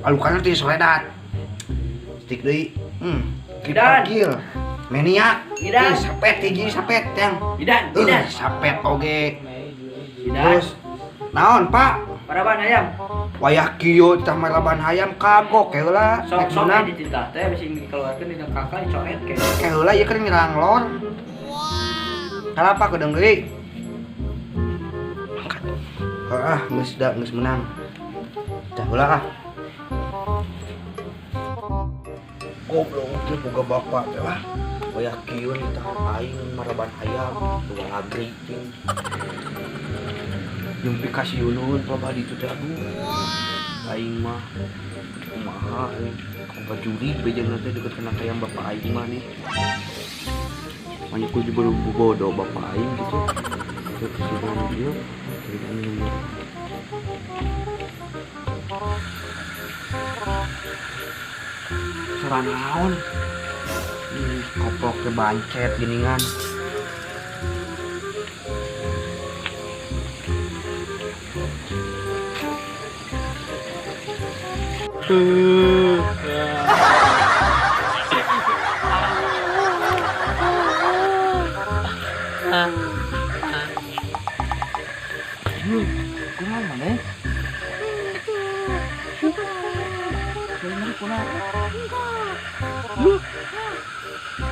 alukan teh soledat. Stik deui. Idan. Menia. Idan. Sapet hiji sapet yang. Idan. Sapet oge. Idan. Terus naon, Pak? Maraban hayam. Wayah kieu tah maraban hayam kagok heula. Sok di titah teh bisi dikeluarkeun dina kakak coret ke. Heula ieu keur nyerang lor. Kalapa kedeung deui? Geus menang. Dah heula ah. Goblok teh boga bapak teh lah. Wayah kieu tah aing maraban hayam, dua lagii ting. Jumpi kasih ulun loba di teh aduh. Aing mah kumaha aing juri bejeng teh deket kena hayam bapak aing mah nih. Manya ku belum bodoh bapak aing gitu. Terus sudah dia Serang naon? Koplok ke bancet giningan. Kumaha maneh?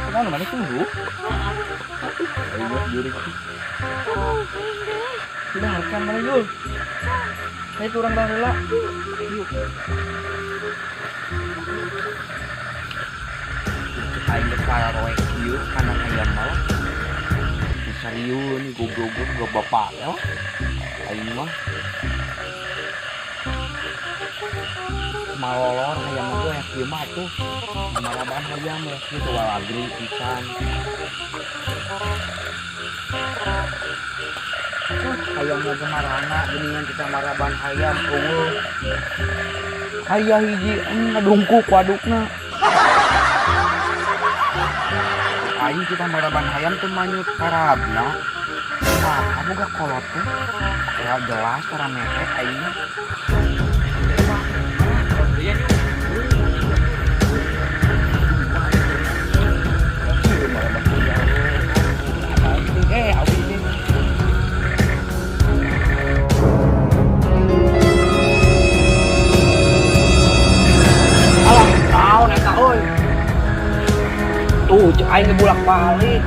Kenapa mana tunggu? Ayo diri. Sudah makan mana Yul? Saya turun dah rela. Yuk. Ayo para roek yuk kandang hayam mau. Serius nih goblok gak bapak ya. Ayo mah. Malolor hayam itu yang kieu mah tuh. Maraban hayam ya gitu walagri pisan. Hayam lagi marana geuningan kita maraban hayam eueuh. Aya hiji ngadungkuk wadukna. Aing kita maraban hayam teh manyut karabna. Nah, kamu gak kolot tuh. Ya jelas cara mepet aing. Tuh, aing bolak-balik.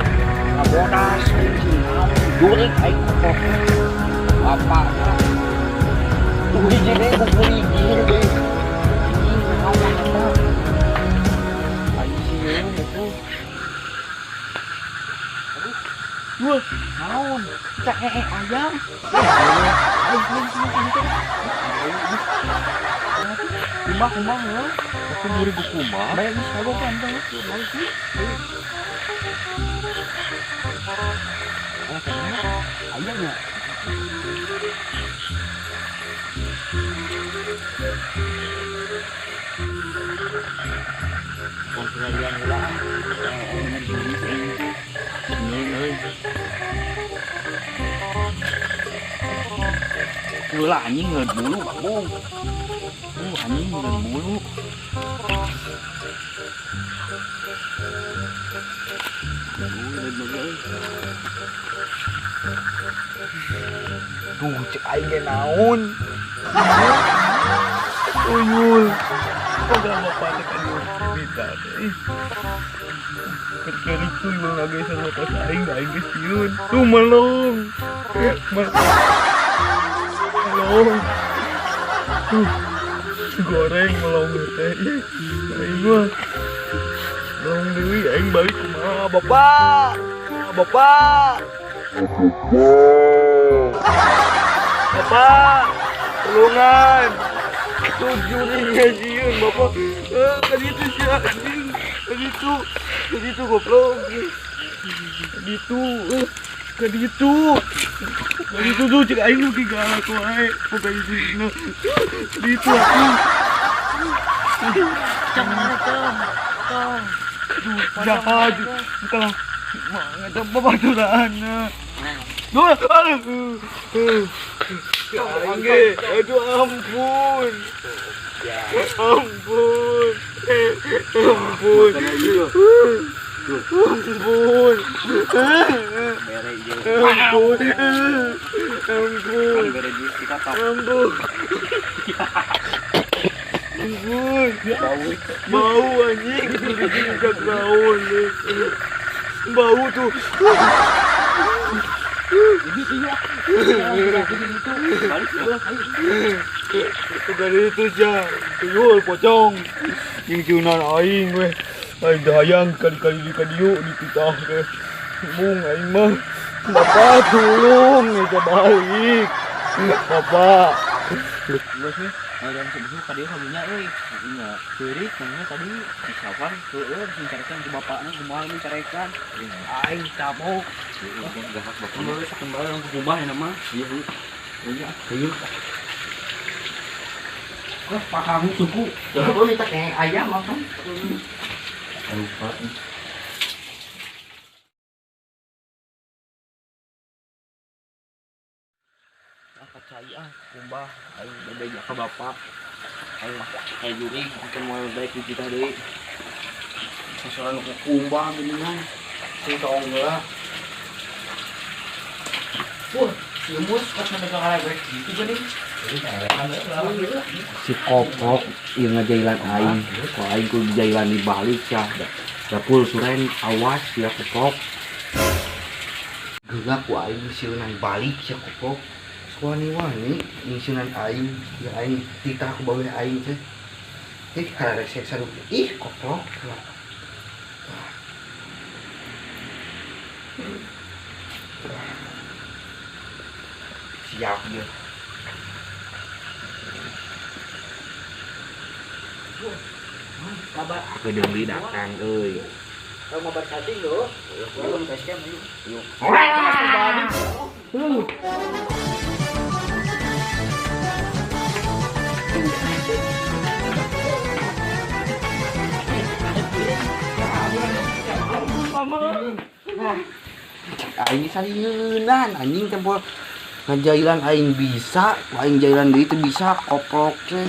Ngabodas aing sinau, jurik aing kok. Bapak. Tuh hiji deui buku hiji deui. Awan eta. Aing sieun itu. Aduh. Wah, naon? Cak ayam. Kumbah ya. Aku muri buku mah. Bayar geus kagok kan teh. Bagus sih. Oh, ayamnya. Kontralian lah. Ulah anjing ngeud bulu, Bang. Anjing ngeud bulu. Tuh, cek aing ge naon. Uyul. Kok gak bapak teh kan kita teh. Kerkeri cuy mah lagi sama pas aing geus sieun. Tuh melong. Melong. Tuh. Goreng melong teh. Aing mah melong deui aing balik kumaha bapak. Bapak. Bapak. Tolongan. Tuh jurinya sieun bapak. Kaditu sih anjing. Kaditu goblok. Kaditu tuh cek aing nu galak wae. Bukan itu. Kaditu aku. Jangan tong. Jahat. Entah. Ada babaturanna. Aduh ampun. Ampun. Ampun. Ampun. Bere je. Ampun. Ampun. Bere di kita tak. Ampun. Ampun. Bau. Bau anjing. Udah bau nih. Bau tuh. Ini iya. Itu dari itu aja. Tuyul pocong. Yang cunan aing weh. Aing dahayang kali-kali di kadiu dititah ke. Bung aing mah. Bapak tolong itu balik. Bapak. Terus nih, dan sebelum tadi kamunya euy. Enggak. Teurik namanya tadi misalkan heueuh mencarikan ke bapakna kumaha mencarikan. Aing tabok. Gahak bapak. Kembali kembali ke rumah ya nama. Iya, Bu. Iya, ayo. Wah, Pak kamu suku. Jangan lu minta kayak ayam apa? Lupa. Percaya kumbah aing beda ke bapak. Aing mah kayak juri kita mau baik di kita deui. Sosokan ku kumbah geuningan. Si tong heula. Wah, si mus pas mendekat arek gitu geuning. Si koprok yang ngejailan aing. Kalau aing ku dijailan di balik ya. Dapul suren awas ya koprok. Geulak ku aing sieunan balik ya koprok. Wani-wani ngisinan aing, ya aing titah ke bawah aing teh. Karena resek saduk. Ih, koprok. Siap dia. Kabar Gedung di datang euy. kamu kabar cacing lo. Belum basecamp yuk. Aing salieunnan anjing tempol ngajailan aing bisa, aing jailan deui teu bisa koprok teh.